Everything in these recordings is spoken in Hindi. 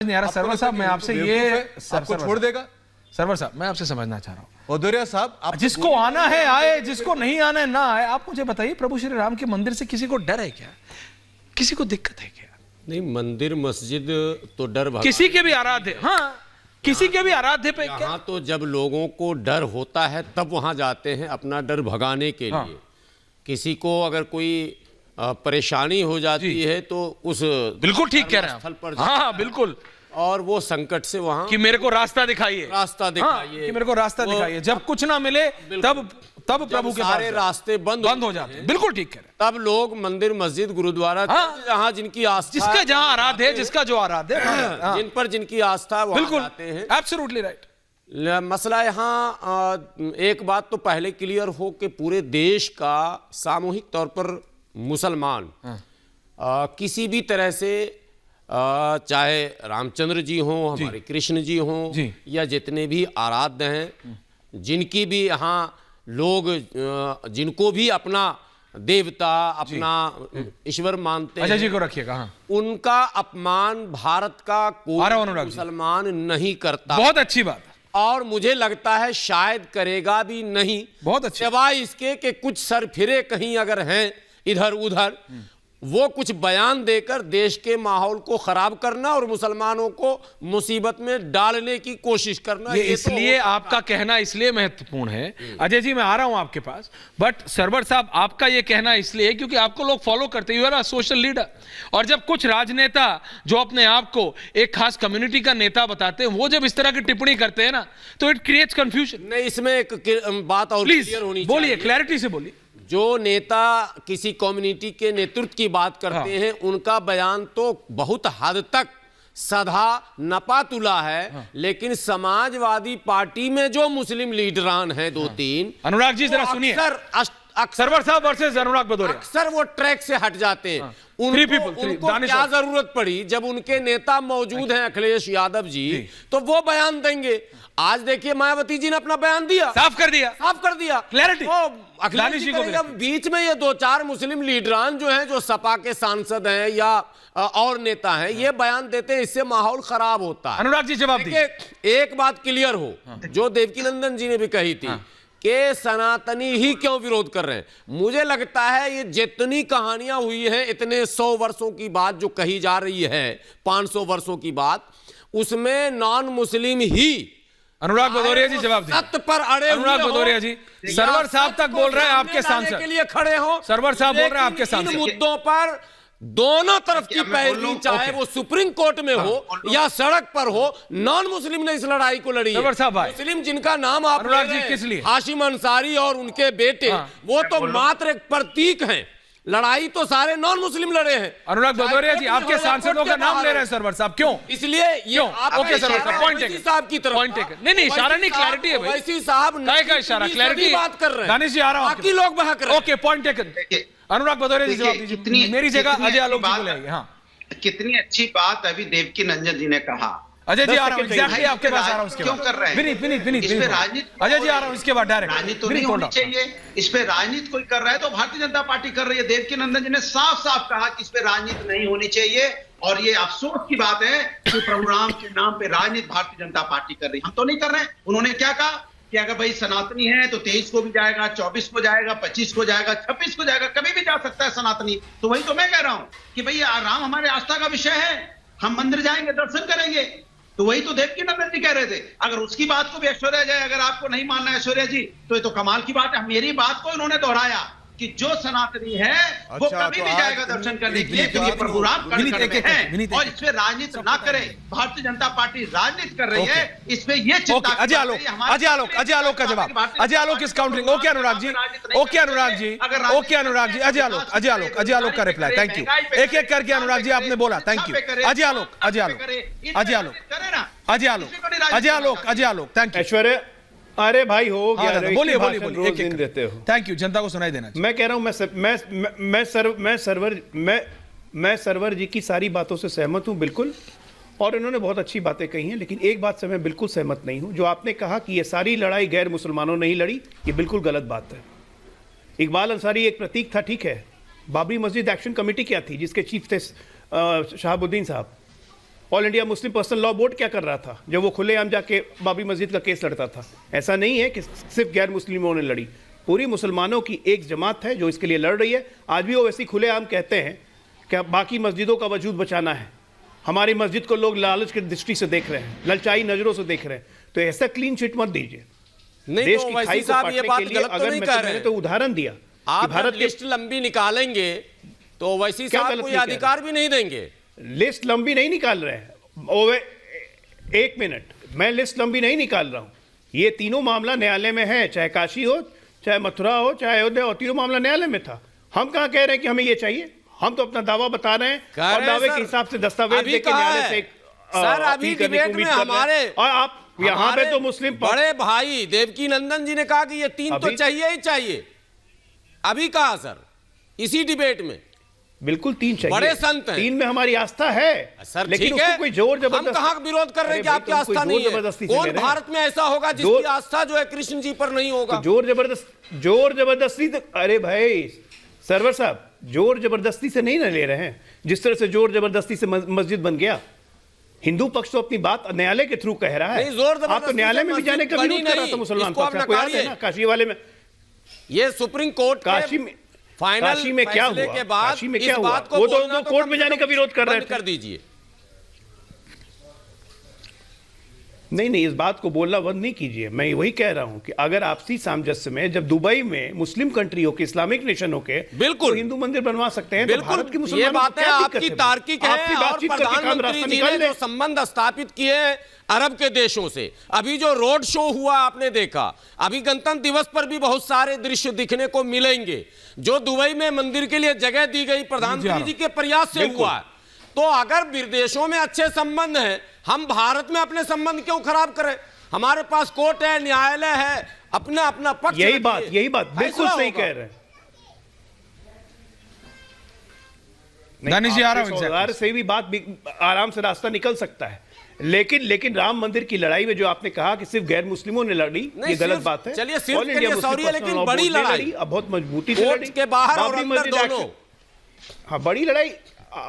नहीं आ रहा। सरवर साहब मैं आपसे ये आपको छोड़ देगा। सरवर साहब मैं आपसे समझना चाह रहा हूँ, भदौरिया साहब, आप जिसको आना है आए, जिसको नहीं आना है ना आए। आप मुझे बताइए, प्रभु श्री राम के मंदिर से किसी को डर है क्या? किसी को दिक्कत है क्या? नहीं, मंदिर मस्जिद तो डर किसी के भी आराध्य, हाँ किसी के भी आराध्य पे क्या? यहाँ तो जब लोगों को डर होता है तब वहां जाते हैं अपना डर भगाने के लिए। किसी को अगर कोई परेशानी हो जाती है तो उस बिल्कुल ठीक कह रहे हैं स्थल पर हाँ बिल्कुल, और वो संकट से वहां कि मेरे को रास्ता दिखाइए, रास्ता दिखाइए, कि मेरे को रास्ता दिखाइए। जब कुछ ना मिले तब प्रभु के सारे रास्ते बंद हो जाते हैं। बिल्कुल ठीक कह रहे हैं। तब लोग मंदिर मस्जिद गुरुद्वारा जहाँ जिनकी आस्था, जिसका जहाँ आराध्य है, जिसका जो आराध्य है, जिन पर जिनकी आस्था वहां जाते हैं। Absolutely right. मसला यहाँ एक बात तो पहले क्लियर हो कि पूरे देश का सामूहिक तौर पर मुसलमान किसी भी तरह से चाहे रामचंद्र जी हों, हमारे कृष्ण जी हों, या जितने भी आराध्य हैं, जिनकी भी यहाँ लोग जिनको भी अपना देवता अपना ईश्वर मानते हैं, जी को रखिएगा, हाँ। उनका अपमान भारत का कोई मुसलमान नहीं करता। बहुत अच्छी बात। और मुझे लगता है शायद करेगा भी नहीं। बहुत अच्छी। सिवाय इसके कि कुछ सरफिरे कहीं अगर हैं इधर उधर, वो कुछ बयान देकर देश के माहौल को खराब करना और मुसलमानों को मुसीबत में डालने की कोशिश करना। ये इसलिए तो आपका कहना इसलिए महत्वपूर्ण है। अजय जी मैं आ रहा हूं आपके पास, बट सरवर साहब आपका ये कहना इसलिए क्योंकि आपको लोग फॉलो करते हैं, you are a social leader. और जब कुछ राजनेता जो अपने आप को एक खास कम्युनिटी का नेता बताते हैं, वो जब इस तरह की टिप्पणी करते हैं ना, तो इट क्रिएट्स कंफ्यूजन। नहीं, इसमें एक बात और क्लियर होनी चाहिए। बोलिए, क्लैरिटी से बोलिए। जो नेता किसी कम्युनिटी के नेतृत्व की बात करते हैं, उनका बयान तो बहुत हद तक सधा नपातुला है, लेकिन समाजवादी पार्टी में जो मुस्लिम लीडरान हैं दो तीन, अनुराग जी जरा सुनिए, सरवर साहब वर्सेस अनुराग भदौरिया, अक्सर वो ट्रैक से हट जाते हैं। उनको क्या जरूरत पड़ी जब उनके नेता मौजूद हैं अखिलेश यादव जी, तो वो बयान देंगे। आज देखिए मायावती जी ने अपना बयान दिया, साफ कर दिया क्लैरिटी। अखिलेश जी को बीच में ये दो चार मुस्लिम लीडरान जो हैं, जो सपा के सांसद हैं या और नेता हैं, ये बयान देते हैं, इससे माहौल खराब होता है। अनुराग जी जवाब दीजिए। एक बात क्लियर हो, जो देवकीनंदन जी ने भी कही थी कि सनातनी ही क्यों विरोध कर रहे हैं। मुझे लगता है ये जितनी कहानियां हुई हैं, इतने 100 वर्षों की बात जो कही जा रही है, 500 वर्षों की बात, उसमें नॉन मुस्लिम ही। अनुराग भदौरिया जी जवाब दीजिए। सत्य पर अड़े। अनुराग भदौरिया जी, सरवर साहब तक बोल रहे हैं आपके सांसद के लिए खड़े हो। सरवर साहब बोल रहे हैं आपके सांसद। इन मुद्दों पर दोनों तरफ की पैरवी, चाहे वो सुप्रीम कोर्ट में हो या सड़क पर हो, नॉन मुस्लिम ने इस लड़ाई को लड़ी है। मुस्लिम जिनका नाम आप अनुराग जी किस लिए? हाशिम अंसारी और उनके बेटे, वो तो मात्र एक प्रतीक हैं। लड़ाई तो सारे नॉन मुस्लिम लड़े हैं। अनुराग भदौरिया जी आपके सांसदों का नाम ले रहे हैं सरवर साहब, क्यों? इसलिए ये ओके सरवर साहब, पॉइंट टेकन साहब की तरफ पॉइंट टेकन। नहीं इशारा नहीं, क्लैरिटी है भाई। वैसी साहब का इशारा, क्लैरिटी बात कर रहे हैं। दानिश जी आ रहा हूं, बाकी लोग बहक रहे हैं। Okay point taken. Anurag Bhadauria ji जवाब दीजिए, मेरी जगह अजय आलोक जी को ले आइए। हाँ, कितनी अच्छी बात अभी देवकीनंदन जी ने कहा। अजय जी आ रहा हूं, एग्जैक्टली आपके पास आ रहा हूं। इसके क्यों कर रहे हैं? विनीत इस पे राजनीति, अजय जी आ रहा हूं, इसके बाद डायरेक्ट राजनीति तो नहीं होनी चाहिए। इस पे राजनीति कोई कर रहा है तो भारतीय जनता पार्टी कर रही है। देवकीनंदन जी ने साफ साफ कहा कि इस पे राजनीति नहीं होनी चाहिए, और ये अफसोस की बात है कि प्रभु राम के नाम पे राजनीति भारतीय जनता पार्टी कर रही है। हम तो नहीं कर रहे हैं। उन्होंने क्या कहा कि अगर भाई सनातनी है तो 23 को भी जाएगा, 24 को जाएगा, 25 को जाएगा, 26 को जाएगा, कभी भी जा सकता है सनातनी। तो वही तो मैं कह रहा हूं कि भाई राम हमारे आस्था का विषय है, हम मंदिर जाएंगे, दर्शन करेंगे। तो वही तो देवकीनंदन जी कह रहे थे। अगर उसकी बात को भी ऐश्वर्या जाए, अगर आपको नहीं मानना है ऐश्वर्या जी, तो ये तो कमाल की बात है। मेरी बात को इन्होंने दोहराया कि जो सनातनी है वो कभी भी जाएगा दर्शन करने के लिए, क्योंकि प्रभु राम कर्ण हैं, और इसमें राजनीति ना करें। भारतीय जनता पार्टी राजनीति कर रही है, इसमें ये चिंता। अजय आलोक का जवाब, Ajay Alok is countering. Okay Anurag ji, Ajay Alok का रिप्लाई। Thank you. एक एक करके अनुराग जी आपने बोला, thank you. Ajay Alok, thank you. Aishwarya, अरे भाई हो गया, बोलिए रोज दिन देते हो। थैंक यू, जनता को सुनाई देना। मैं कह रहा हूं, मैं सरवर जी की सारी बातों से सहमत हूं बिल्कुल, और इन्होंने बहुत अच्छी बातें कही हैं, लेकिन एक बात से मैं बिल्कुल सहमत नहीं हूं। जो आपने कहा कि ये सारी लड़ाई गैर मुसलमानों ने ही लड़ी, ये बिल्कुल गलत बात है। इकबाल अंसारी एक प्रतीक था, ठीक है। बाबरी मस्जिद एक्शन कमेटी क्या थी, जिसके चीफ थे शहाबुद्दीन साहब, all India Muslim personal law board क्या कर रहा था जब वो खुलेआम जाके बाबरी मस्जिद का केस लड़ता था? ऐसा नहीं है कि सिर्फ गैर मुस्लिमों ने लड़ी, पूरी मुसलमानों की एक जमात है जो इसके लिए लड़ रही है। आज भी वो वैसी खुलेआम कहते हैं कि बाकी मस्जिदों का वजूद बचाना है, हमारी मस्जिद को लोग लालच की दृष्टि से देख रहे हैं, ललचाई नजरों से देख रहे हैं। तो ऐसा क्लीन चिट मत दीजिए। नहीं देश तो की वैसी खाई को साहब ये काटने बात के लिए गलत तो अगर नहीं मैं कह तो रहे मैंने तो उदाहरण दिया कि आप भारत के लिस्ट लंबी निकालेंगे तो वैसी क्या साहब गलत कोई नहीं कह रहे? अधिकार भी नहीं देंगे। लिस्ट लंबी नहीं निकाल रहे हैं। एक मिनट, मैं लिस्ट लंबी नहीं निकाल रहा हूं। ये तीनों मामला न्यायालय में है, चाहे काशी हो, चाहे मथुरा हो, चाहे अयोध्या हो, तीनों मामला न्यायालय में था। हम कहां कह रहे हैं कि हमें ये चाहिए? हम तो अपना दावा बता रहे हैं और दावे के हिसाब से दस्तावेज अभी लेके कहा न्यायालय है। से सर अभी अपील करने की डिबेट में उम्मीद कर रहे हैं। हमारे और आप यहाँ पे तो मुस्लिम बड़े भाई देवकी नंदन जी ने कहा कि ये तीन तो अभी- चाहिए ही चाहिए। अभी कहा सर इसी डिबेट में बिल्कुल तीन चाहिए, बड़े संत हैं। तीन में हमारी आस्था है सर लेकिन ठीक उसको है, कोई जोर हम जबरदस्ती कहाँ विरोध कर रहे हैं अरे कि भाई, आपकी तुम कोई आस्था जोर नहीं है? जबरदस्ती से कौन ले रहे हैं? भारत में ऐसा होगा जिसकी जोर- आस्था जो है कृष्ण जी पर नहीं होगा? जोर जबरदस्ती तो, अरे भाई सरवर साहब, जोर जबरदस्ती से नहीं ना ले रहे हैं। जिस तरह से जोर जबरदस्ती से मस्जिद बन गया, हिंदू पक्ष तो अपनी बात न्यायालय के थ्रू कह रहा है। नहीं, जोर जबरदस्ती आप तो न्यायालय में भी से जाने का मस्जिद विरोध कर रहा बनी था मुसलमान इसको आप पक्ष, आपको याद है नकारिए। ना काशी वाले में? ये सुप्रीम कोर्ट काशी में फाइनल काशी में क्या फैसले हुआ? के बाद काशी में इस क्या हुआ? बात को वो तो बोलना कोर्ट कम में से जाने कम का विरोध कर रहे बंद थे। कर दीजिए। नहीं, इस बात को बोलना बंद नहीं कीजिए। मैं वही कह रहा हूं कि अगर आपसी सामंजस्य में जब दुबई में मुस्लिम कंट्री हो के, इस्लामिक नेशन हो के बिल्कुल। तो हिंदू मंदिर बनवा सकते हैं, तो बिल्कुल भारत की ये मुसलमानों को बातें क्या दिक्कत आपकी है? तार्किक आपसी है और बातचीत करके काम प्रधानमंत्री रास्ता जी निकाल ने लें। जो संबंध स्थापित किए हैं अरब के देशों से, अभी जो रोड शो हुआ आपने देखा, अभी गणतंत्र दिवस पर भी बहुत सारे दृश्य दिखने को मिलेंगे। जो दुबई में मंदिर के लिए जगह दी गई प्रधानमंत्री जी के प्रयास से हुआ है। तो अगर विदेशों में अच्छे संबंध हैं, हम भारत में अपने संबंध क्यों खराब करें? हमारे पास कोर्ट है, न्यायालय है, अपना अपना पक्ष यही रखिए। बात बिल्कुल फैसला सही होगा। कह रहे हैं। दानिश जी आ रहा हूं आपके exactly। सौदार से भी बात भी आराम से रास्ता निकल सकता है, लेकिन राम मंदिर की लड़ाई में जो आपने कहा कि सिर्फ गैर मुस्लिमों ने लड़ी, नहीं, ये गलत सिर्फ- बात है। चलिए, सिर्फ ऑल के इंडिया लिए मुस्लिम सॉरी है, पर्सनल लेकिन लॉ बड़ी बोर्ड ने लड़ाई। लड़ी, अब बहुत मजबूती से कोर्ट लड़ी। के बाहर और बाबरी अंदर मस्जिद दोनों। एक्ट- हाँ, बड़ी लड़ाई।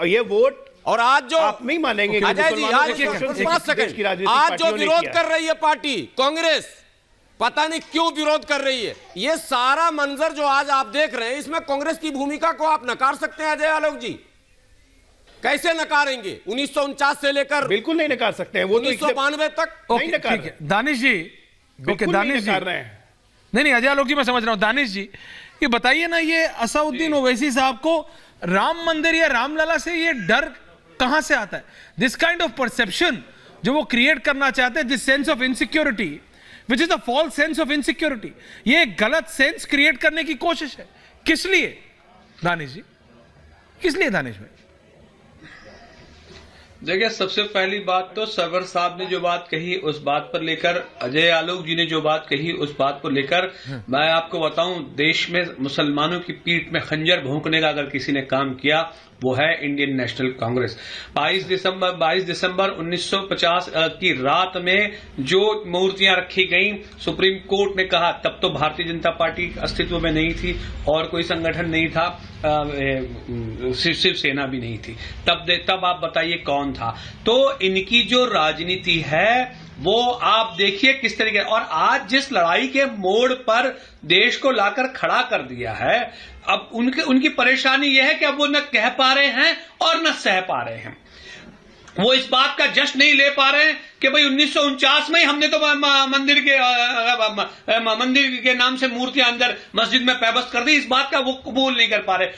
ये वोट और आज जो आप नहीं मानेंगे कि अजय जी, मुसलमानों आज ने जो- शोषण पाँच देश सेकंड। की राजनीतिक आज जो पार्टियों ने विरोध किया। कर रही है पार्टी कांग्रेस, पता नहीं क्यों विरोध कर रही है। ये सारा मंजर जो आज आप देख रहे हैं, इसमें कांग्रेस की भूमिका को आप नकार सकते हैं? अजय आलोक जी कैसे नकारेंगे? 1949 से लेकर बिल्कुल नहीं नकार सकते हैं, वो तो 1992 तक। नहीं ओके नकार ठीक है दानिश जी, ओके बिल्कुल नहीं दानिश जी, नकार रहे हैं। नहीं अजय आलोक जी मैं समझ रहा हूं। दानिश जी ये बताइए ना, ये असउद्दीन ओवैसी साहब को राम मंदिर या रामलला से ये डर कहां से आता है? दिस काइंड ऑफ परसेप्शन जो वो क्रिएट करना चाहते हैं, this sense of insecurity which is a false sense of insecurity, ये एक गलत सेंस क्रिएट करने की कोशिश है। किस लिए दानिश जी, किस लिए दानिश भाई? देखिए, सबसे पहली बात तो सरवर साहब ने जो बात कही उस बात पर लेकर, अजय आलोक जी ने जो बात कही उस बात को लेकर, मैं आपको बताऊं, देश में मुसलमानों की पीठ में खंजर भोंकने का अगर किसी ने काम किया वो है इंडियन नेशनल कांग्रेस। 22 दिसंबर 1950 की रात में जो मूर्तियां रखी गईं, सुप्रीम कोर्ट ने कहा, तब तो भारतीय जनता पार्टी अस्तित्व में नहीं थी और कोई संगठन नहीं था, शिवसेना भी नहीं थी, तब आप बताइए कौन था? तो इनकी जो राजनीति है वो आप देखिए किस तरीके, और आज जिस लड़ाई के मोड़ पर देश को लाकर खड़ा कर दिया है, अब उनकी परेशानी यह है कि अब वो न कह पा रहे हैं और न सह पा रहे हैं। वो इस बात का जश्न नहीं ले पा रहे हैं कि भाई 1949 में ही हमने तो मंदिर के नाम से मूर्तियां अंदर मस्जिद में पैबस्त कर दी, इस बात का वो कबूल नहीं कर पा रहे।